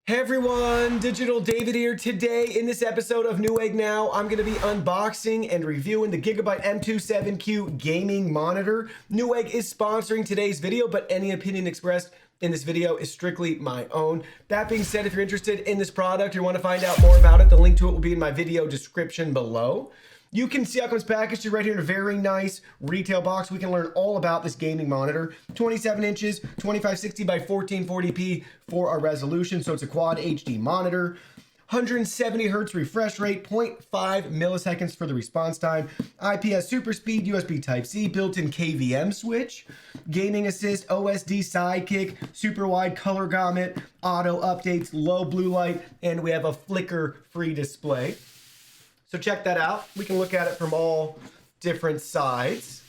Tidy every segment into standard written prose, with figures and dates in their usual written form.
Hey everyone, Digital David here. Today in this episode of Newegg Now, I'm going to be unboxing and reviewing the Gigabyte M27Q gaming monitor. Newegg is sponsoring today's video, but any opinion expressed in this video is strictly my own. That being said, if you're interested in this product or you want to find out more about it, the link to it will be in my video description below. You can see how it comes packaged right here in a very nice retail box. We can learn all about this gaming monitor. 27 inches, 2560 by 1440p for our resolution. So it's a quad HD monitor. 170 hertz refresh rate, 0.5 milliseconds for the response time. IPS super speed, USB Type-C, built-in KVM switch, gaming assist, OSD Sidekick, super wide color gamut, auto updates, low blue light, and we have a flicker-free display. So check that out. We can look at it from all different sides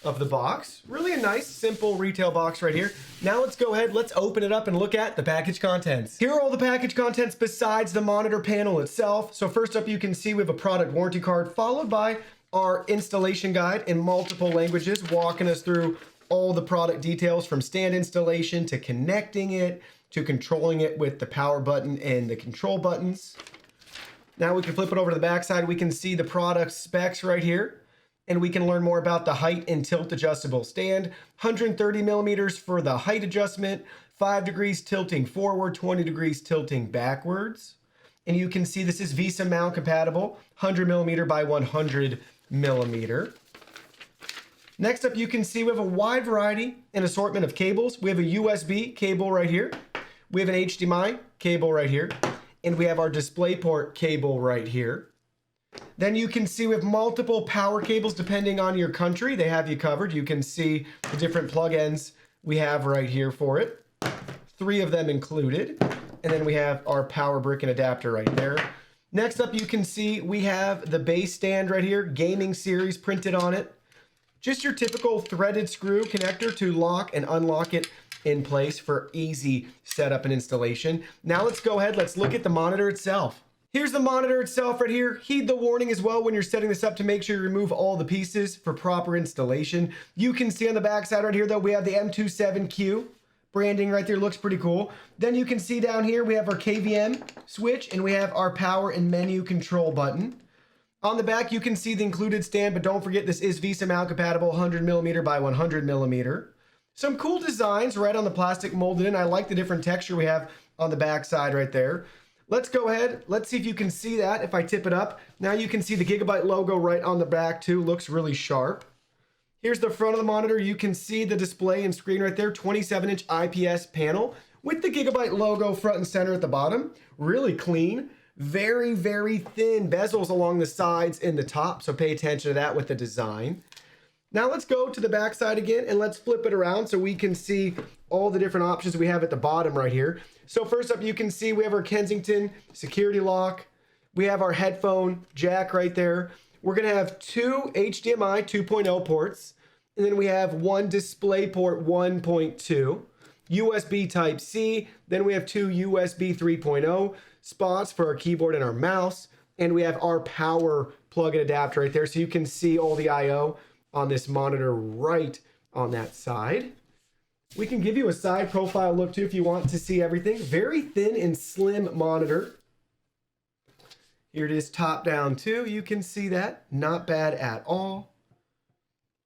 of the box. Really a nice, simple retail box right here. Now let's go ahead, let's open it up and look at the package contents. Here are all the package contents besides the monitor panel itself. So first up, you can see we have a product warranty card, followed by our installation guide in multiple languages, walking us through all the product details from stand installation to connecting it, to controlling it with the power button and the control buttons. Now we can flip it over to the back side. We can see the product specs right here, and we can learn more about the height and tilt adjustable stand. 130 millimeters for the height adjustment, 5 degrees tilting forward, 20 degrees tilting backwards. And you can see this is VESA mount compatible, 100 millimeter by 100 millimeter. Next up, you can see we have a wide variety and assortment of cables. We have a USB cable right here. We have an HDMI cable right here. And we have our DisplayPort cable right here. Then you can see we have multiple power cables depending on your country. They have you covered. You can see the different plug ends we have right here for it. 3 of them included. And then we have our power brick and adapter right there. Next up, you can see we have the base stand right here, gaming series printed on it. Just your typical threaded screw connector to lock and unlock it in place for easy setup and installation. Now let's go ahead, let's look at the monitor itself. Here's the monitor itself right here. Heed the warning as well when you're setting this up to make sure you remove all the pieces for proper installation. You can see on the back side right here though, we have the M27Q. Branding right there looks pretty cool. Then you can see down here, we have our KVM switch and we have our power and menu control button. On the back, you can see the included stand, but don't forget this is VESA mount compatible, 100 millimeter by 100 millimeter. Some cool designs right on the plastic molded in. I like the different texture we have on the back side right there. Let's go ahead. Let's see if you can see that if I tip it up. Now you can see the Gigabyte logo right on the back too. Looks really sharp. Here's the front of the monitor. You can see the display and screen right there. 27-inch IPS panel with the Gigabyte logo front and center at the bottom. Really clean. Very, very thin bezels along the sides and the top. So pay attention to that with the design. Now let's go to the back side again and let's flip it around so we can see all the different options we have at the bottom right here. So first up, you can see we have our Kensington security lock. We have our headphone jack right there. We're gonna have 2 HDMI 2.0 ports. And then we have 1 DisplayPort 1.2, USB Type-C. Then we have 2 USB 3.0 spots for our keyboard and our mouse. And we have our power plug and adapter right there. So you can see all the I/O on this monitor right on that side. We can give you a side profile look too if you want to see everything. Very thin and slim monitor. Here it is top down too. You can see that. Not bad at all.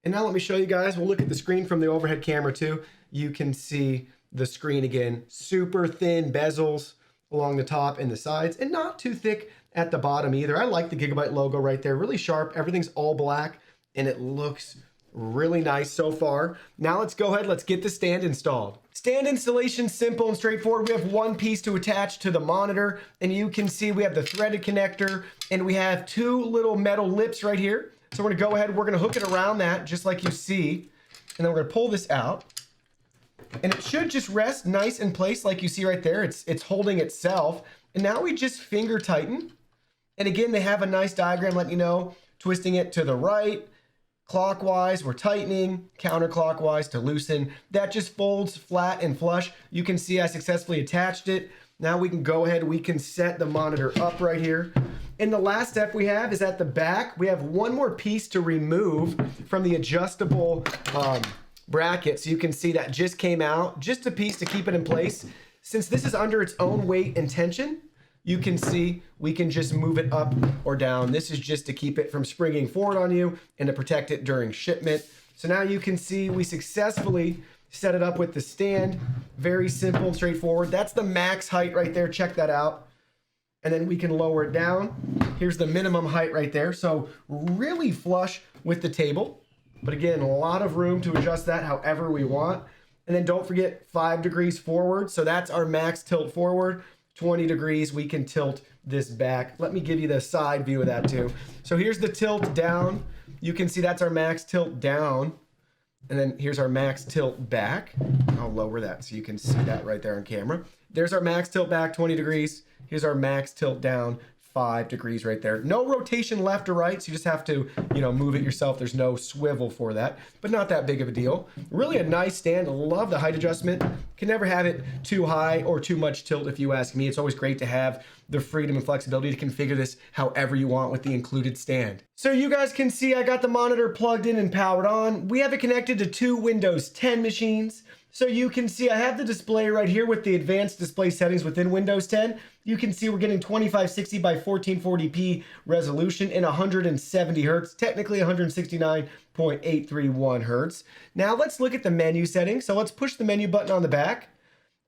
And now let me show you guys. We'll look at the screen from the overhead camera too. You can see the screen again. Super thin bezels along the top and the sides and not too thick at the bottom either. I like the Gigabyte logo right there. Really sharp. Everything's all black. And it looks really nice so far. Now let's go ahead, let's get the stand installed. Stand installation, simple and straightforward. We have 1 piece to attach to the monitor, and you can see we have the threaded connector, and we have 2 little metal lips right here. So we're gonna go ahead, we're gonna hook it around that, just like you see, and then we're gonna pull this out. And it should just rest nice in place like you see right there. It's holding itself. And now we just finger tighten. And again, they have a nice diagram letting you know, twisting it to the right, clockwise, we're tightening, counterclockwise to loosen. That just folds flat and flush. You can see I successfully attached it. Now we can go ahead, we can set the monitor up right here. And the last step we have is at the back. We have 1 more piece to remove from the adjustable bracket. So you can see that just came out, just a piece to keep it in place. Since this is under its own weight and tension, you can see we can just move it up or down. This is just to keep it from springing forward on you and to protect it during shipment. So now you can see we successfully set it up with the stand. Very simple, straightforward. That's the max height right there. Check that out. And then we can lower it down. Here's the minimum height right there. So really flush with the table. But again, a lot of room to adjust that however we want. And then don't forget 5 degrees forward. So that's our max tilt forward. 20 degrees, we can tilt this back. Let me give you the side view of that too. So here's the tilt down. You can see that's our max tilt down. And then here's our max tilt back. I'll lower that so you can see that right there on camera. There's our max tilt back, 20 degrees. Here's our max tilt down, 5 degrees right there. No rotation left or right, so you just have to, move it yourself. There's no swivel for that, but not that big of a deal. Really a nice stand. Love the height adjustment. Can never have it too high or too much tilt if you ask me. It's always great to have the freedom and flexibility to configure this however you want with the included stand. So you guys can see I got the monitor plugged in and powered on. We have it connected to 2 Windows 10 machines. So you can see I have the display right here with the advanced display settings within Windows 10. You can see we're getting 2560 by 1440p resolution in 170 hertz, technically 169.831 hertz. Now let's look at the menu settings. So let's push the menu button on the back,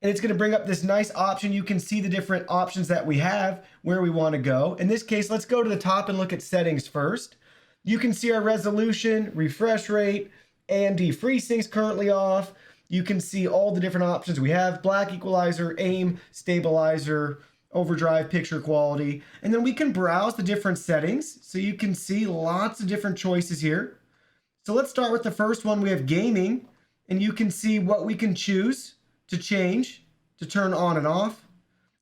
and it's going to bring up this nice option. You can see the different options that we have, where we want to go. In this case, let's go to the top and look at settings first. You can see our resolution, refresh rate, AMD FreeSync's currently off. You can see all the different options we have: black equalizer, aim, stabilizer, overdrive, picture quality. And then we can browse the different settings. So you can see lots of different choices here. So let's start with the first one. We have gaming, and you can see what we can choose to change, to turn on and off.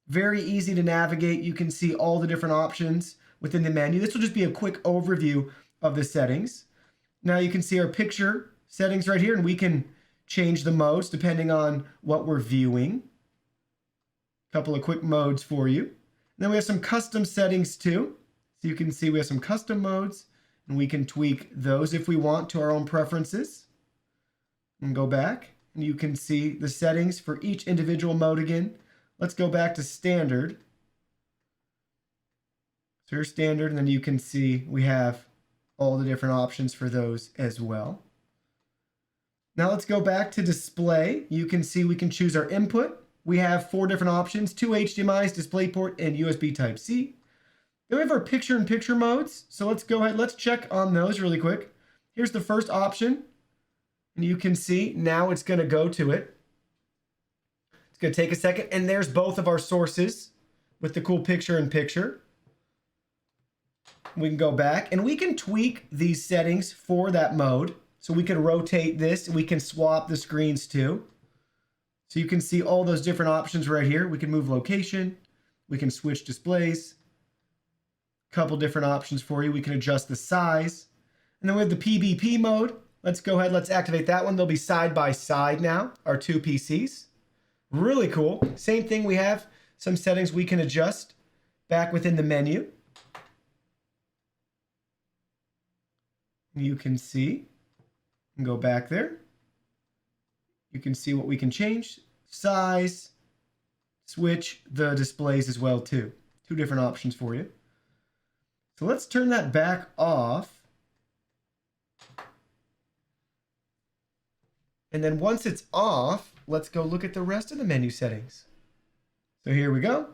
Very easy to navigate. You can see all the different options within the menu. This will just be a quick overview of the settings. Now you can see our picture settings right here, and we can change the modes depending on what we're viewing. A couple of quick modes for you. And then we have some custom settings too. So you can see we have some custom modes, and we can tweak those if we want to our own preferences. And go back, and you can see the settings for each individual mode again. Let's go back to standard. So here's standard, and then you can see we have all the different options for those as well. Now let's go back to display. You can see we can choose our input. We have 4 different options: 2 HDMIs, DisplayPort, and USB Type-C. Then we have our picture-in-picture modes. So let's go ahead, let's check on those really quick. Here's the first option. And you can see now it's going to go to it. It's going to take a second. And there's both of our sources with the cool picture-in-picture. We can go back, and we can tweak these settings for that mode. So we can rotate this, and we can swap the screens too. So you can see all those different options right here. We can move location. We can switch displays. A couple different options for you. We can adjust the size. And then we have the PBP mode. Let's go ahead. Let's activate that one. They'll be side by side now, our 2 PCs. Really cool. Same thing. We have some settings we can adjust back within the menu. You can see. And go back there. You can see what we can change. Size. Switch the displays as well too. 2 different options for you. So let's turn that back off. And then once it's off, let's go look at the rest of the menu settings. So here we go.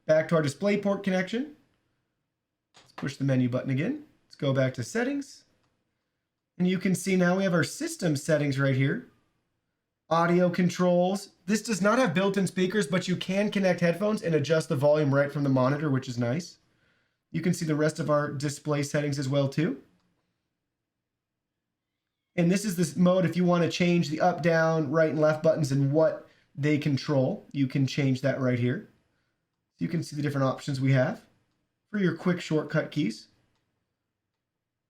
Back to our DisplayPort connection. Let's push the menu button again. Let's go back to settings. And you can see now we have our system settings right here. Audio controls. This does not have built-in speakers, but you can connect headphones and adjust the volume right from the monitor, which is nice. You can see the rest of our display settings as well too. And this is this mode if you want to change the up, down, right, and left buttons and what they control. You can change that right here. So you can see the different options we have for your quick shortcut keys.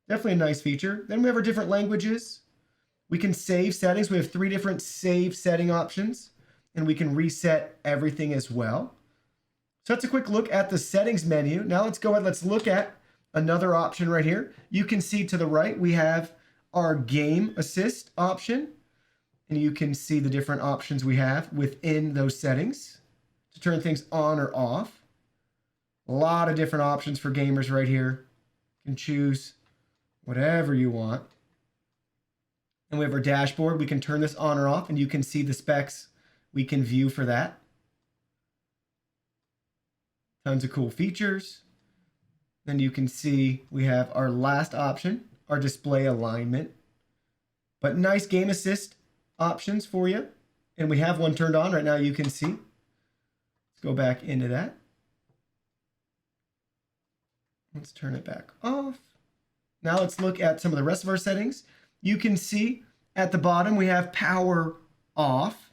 Definitely a nice feature. Then we have our different languages. We can save settings. We have 3 different save setting options, and we can reset everything as well. So that's a quick look at the settings menu. Now let's go ahead. Let's look at another option right here. You can see to the right, we have our game assist option. And you can see the different options we have within those settings to turn things on or off. A lot of different options for gamers right here. You can choose whatever you want. And we have our dashboard. We can turn this on or off, and you can see the specs we can view for that. Tons of cool features. Then you can see we have our last option, our display alignment. But nice game assist options for you. And we have one turned on right now, you can see. Let's go back into that. Let's turn it back off. Now let's look at some of the rest of our settings. You can see at the bottom we have power off.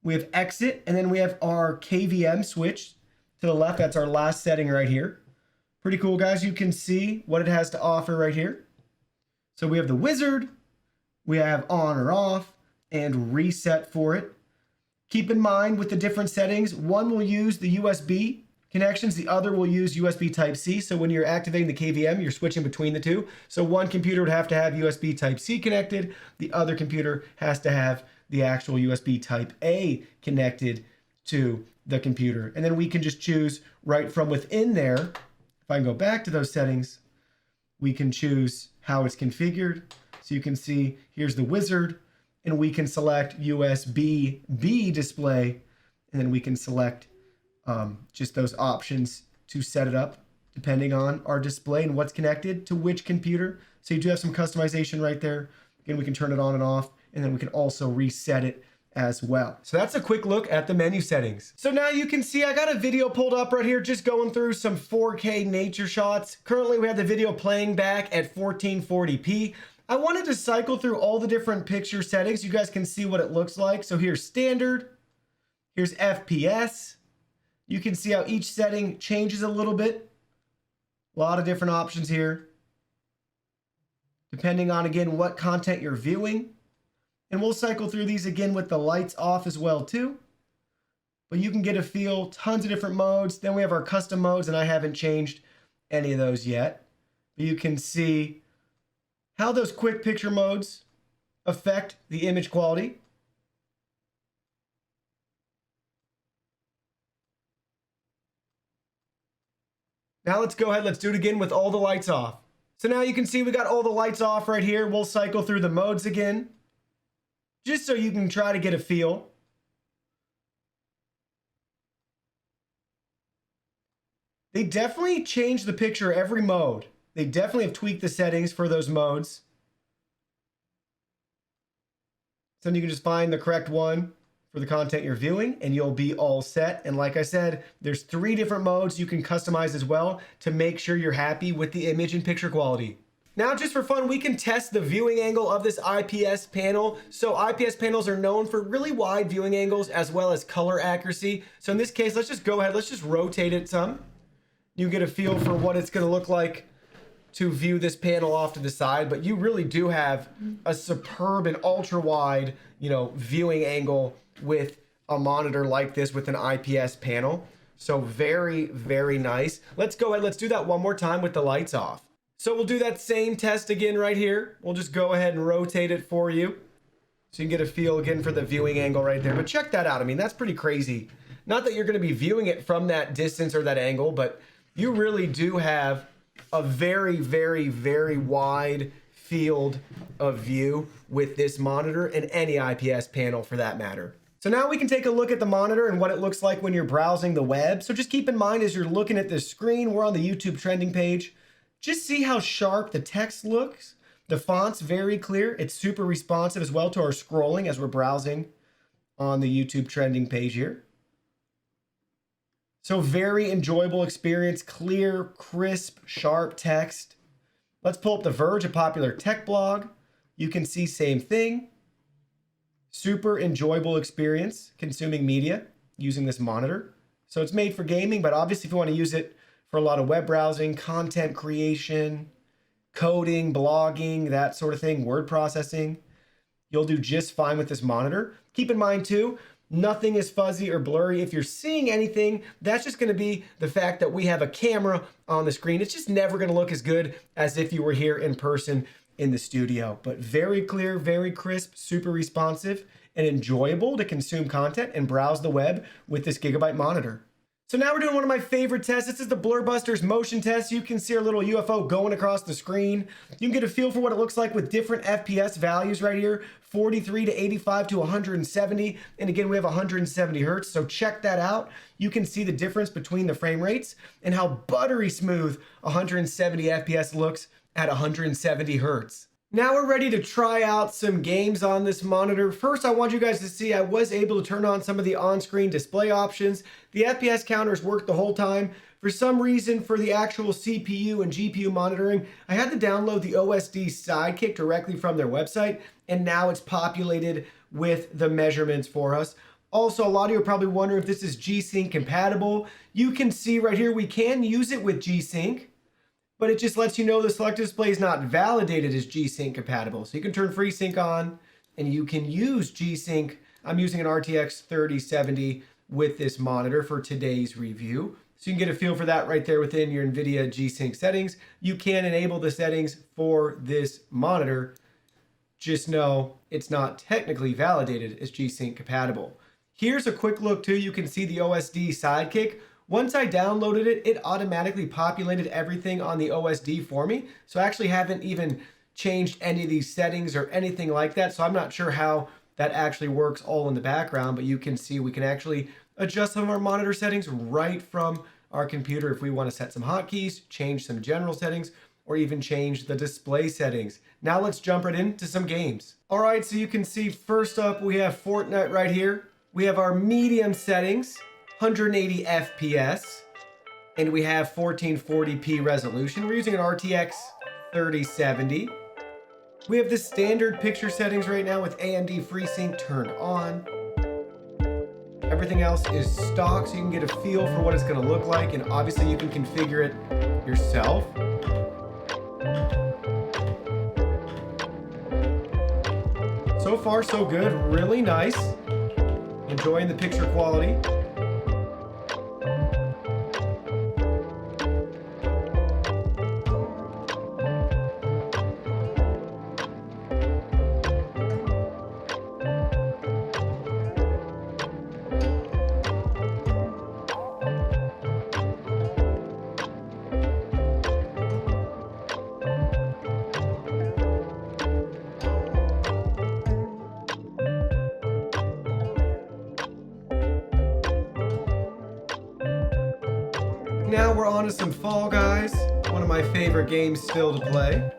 We have exit, and then we have our KVM switch to the left. That's our last setting right here. Pretty cool, guys. You can see what it has to offer right here. So we have the wizard, we have on or off, and reset for it. Keep in mind with the different settings, one will use the USB connections, the other will use USB Type-C. So when you're activating the KVM, you're switching between the two. So one computer would have to have USB Type-C connected, the other computer has to have the actual USB Type-A connected to the computer. And then we can just choose right from within there. If I can go back to those settings, we can choose how it's configured. So you can see here's the wizard, and we can select USB-B display, and then we can select just those options to set it up depending on our display and what's connected to which computer. So you do have some customization right there. Again, we can turn it on and off, and then we can also reset it as well. So that's a quick look at the menu settings. So now you can see I got a video pulled up right here, just going through some 4K nature shots. Currently we have the video playing back at 1440p. I wanted to cycle through all the different picture settings. You guys can see what it looks like. So here's standard, here's FPS. You can see how each setting changes a little bit. A lot of different options here, depending on, again, what content you're viewing. And we'll cycle through these again with the lights off as well too. But you can get a feel, tons of different modes. Then we have our custom modes, and I haven't changed any of those yet. But you can see how those quick picture modes affect the image quality. Now let's go ahead, let's do it again with all the lights off. So now you can see we got all the lights off right here. We'll cycle through the modes again, just so you can try to get a feel. They definitely change the picture every mode. They definitely have tweaked the settings for those modes. So then you can just find the correct one for the content you're viewing, and you'll be all set. And like I said, there's 3 different modes you can customize as well to make sure you're happy with the image and picture quality. Now, just for fun, we can test the viewing angle of this IPS panel. So IPS panels are known for really wide viewing angles as well as color accuracy. So in this case, let's just go ahead, let's just rotate it some. You get a feel for what it's gonna look like to view this panel off to the side, but you really do have a superb and ultra wide, viewing angle with a monitor like this with an IPS panel. So very, very nice. Let's go ahead, let's do that one more time with the lights off. So we'll do that same test again right here. We'll just go ahead and rotate it for you, so you can get a feel again for the viewing angle right there. But check that out. I mean, that's pretty crazy. Not that you're gonna be viewing it from that distance or that angle, but you really do have a very, very, very wide field of view with this monitor and any IPS panel for that matter. So now we can take a look at the monitor and what it looks like when you're browsing the web. So just keep in mind as you're looking at this screen, we're on the YouTube trending page. Just see how sharp the text looks. The font's very clear. It's super responsive as well to our scrolling as we're browsing on the YouTube trending page here. So very enjoyable experience, clear, crisp, sharp text. Let's pull up The Verge, a popular tech blog. You can see same thing. Super enjoyable experience consuming media using this monitor. So it's made for gaming, but obviously if you want to use it for a lot of web browsing, content creation, coding, blogging, that sort of thing, word processing, you'll do just fine with this monitor. Keep in mind too, nothing is fuzzy or blurry. If you're seeing anything, that's just gonna be the fact that we have a camera on the screen. It's just never gonna look as good as if you were here in person in the studio, but very clear, very crisp, super responsive, and enjoyable to consume content and browse the web with this Gigabyte monitor. So now we're doing one of my favorite tests. This is the Blurbusters motion test. You can see our little UFO going across the screen. You can get a feel for what it looks like with different FPS values right here, 43 to 85 to 170. And again, we have 170 Hertz. So check that out. You can see the difference between the frame rates and how buttery smooth 170 FPS looks at 170 Hertz. Now we're ready to try out some games on this monitor. First, I want you guys to see I was able to turn on some of the on-screen display options. The FPS counters worked the whole time. For some reason, for the actual CPU and GPU monitoring, I had to download the OSD Sidekick directly from their website, and now it's populated with the measurements for us. Also, a lot of you are probably wondering if this is G-Sync compatible. You can see right here, we can use it with G-Sync, but it just lets you know the selected display is not validated as G-Sync compatible. So you can turn FreeSync on and you can use G-Sync. I'm using an RTX 3070 with this monitor for today's review. So you can get a feel for that right there within your NVIDIA G-Sync settings. You can enable the settings for this monitor. Just know it's not technically validated as G-Sync compatible. Here's a quick look too. You can see the OSD Sidekick. Once I downloaded it, it automatically populated everything on the OSD for me. So I actually haven't even changed any of these settings or anything like that. So I'm not sure how that actually works all in the background, but you can see we can actually adjust some of our monitor settings right from our computer if we want to set some hotkeys, change some general settings, or even change the display settings. Now let's jump right into some games. All right, so you can see first up, we have Fortnite right here. We have our medium settings, 180 FPS, and we have 1440p resolution. We're using an RTX 3070. We have the standard picture settings right now with AMD FreeSync turned on. Everything else is stock, so you can get a feel for what it's going to look like, and obviously you can configure it yourself. So far, so good. Really nice. Enjoying the picture quality. Now we're on to some Fall Guys, one of my favorite games still to play.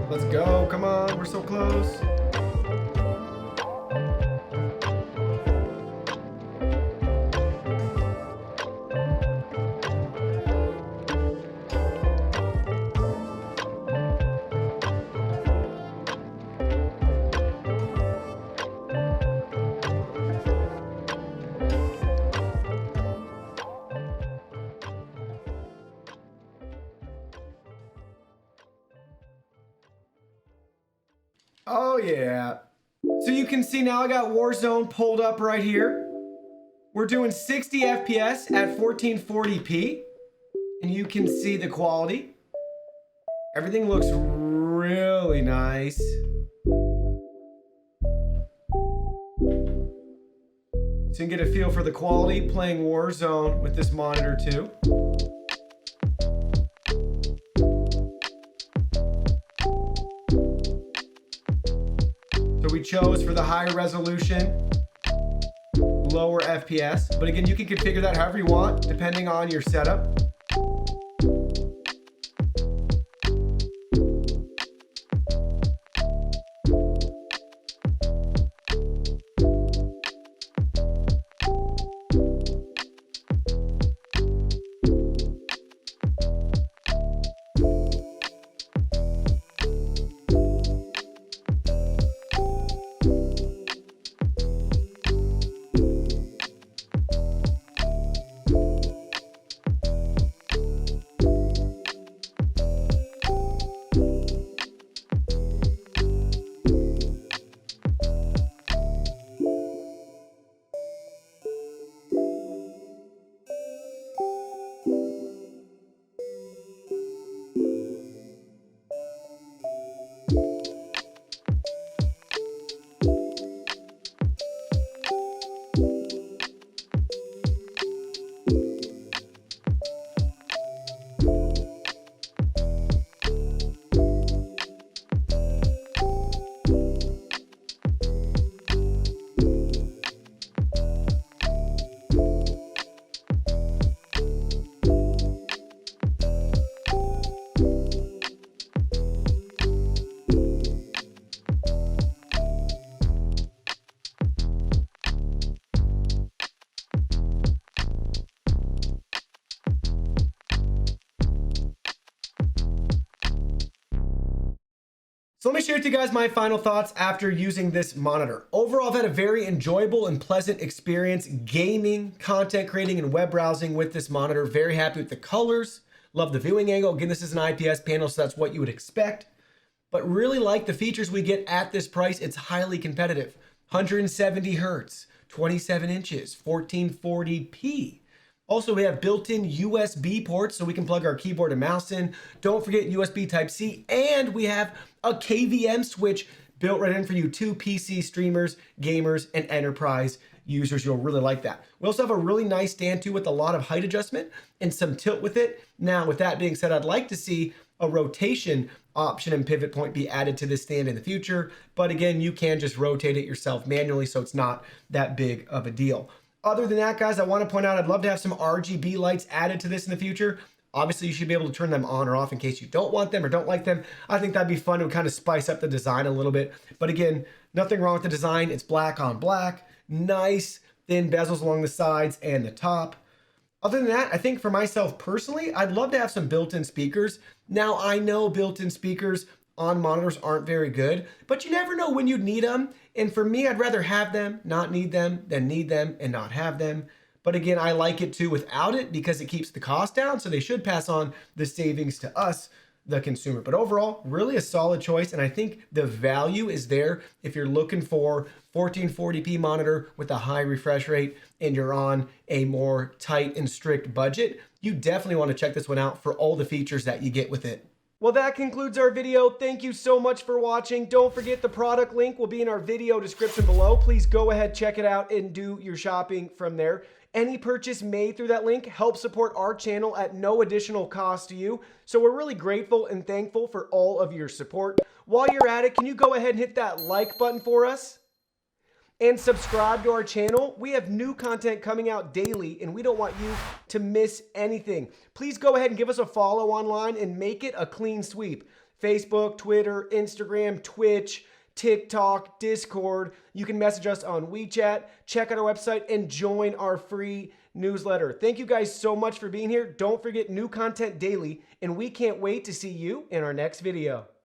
Let's go, come on, we're so close. Oh yeah. So you can see now I got Warzone pulled up right here. We're doing 60 FPS at 1440p. And you can see the quality. Everything looks really nice. So you can get a feel for the quality playing Warzone with this monitor too. So we chose for the higher resolution, lower FPS. But again, you can configure that however you want, depending on your setup. So let me share with you guys my final thoughts after using this monitor. Overall, I've had a very enjoyable and pleasant experience gaming, content creating, and web browsing with this monitor. Very happy with the colors. Love the viewing angle. Again, this is an IPS panel, so that's what you would expect. But really like the features we get at this price. It's highly competitive. 170 hertz, 27 inches, 1440p. Also, we have built-in USB ports so we can plug our keyboard and mouse in. Don't forget USB Type-C, and we have a KVM switch built right in for you, two PC streamers, gamers, and enterprise users. You'll really like that. We also have a really nice stand too with a lot of height adjustment and some tilt with it. Now, with that being said, I'd like to see a rotation option and pivot point be added to this stand in the future. But again, you can just rotate it yourself manually, so it's not that big of a deal. Other than that, guys, I want to point out I'd love to have some RGB lights added to this in the future. Obviously, you should be able to turn them on or off in case you don't want them or don't like them. I think that'd be fun to kind of spice up the design a little bit. But again, nothing wrong with the design. It's black on black, nice thin bezels along the sides and the top. Other than that, I think for myself personally, I'd love to have some built-in speakers. Now, I know built-in speakers on monitors aren't very good, but you never know when you'd need them. And for me, I'd rather have them, not need them, than need them and not have them. But again, I like it too without it because it keeps the cost down. So they should pass on the savings to us, the consumer. But overall, really a solid choice. And I think the value is there if you're looking for 1440p monitor with a high refresh rate and you're on a more tight and strict budget. You definitely want to check this one out for all the features that you get with it. Well, that concludes our video. Thank you so much for watching. Don't forget the product link will be in our video description below. Please go ahead, check it out, and do your shopping from there. Any purchase made through that link helps support our channel at no additional cost to you. So we're really grateful and thankful for all of your support. While you're at it, can you go ahead and hit that like button for us? And subscribe to our channel. We have new content coming out daily, and we don't want you to miss anything. Please go ahead and give us a follow online and make it a clean sweep. Facebook, Twitter, Instagram, Twitch, TikTok, Discord. You can message us on WeChat, check out our website, and join our free newsletter. Thank you guys so much for being here. Don't forget new content daily, and we can't wait to see you in our next video.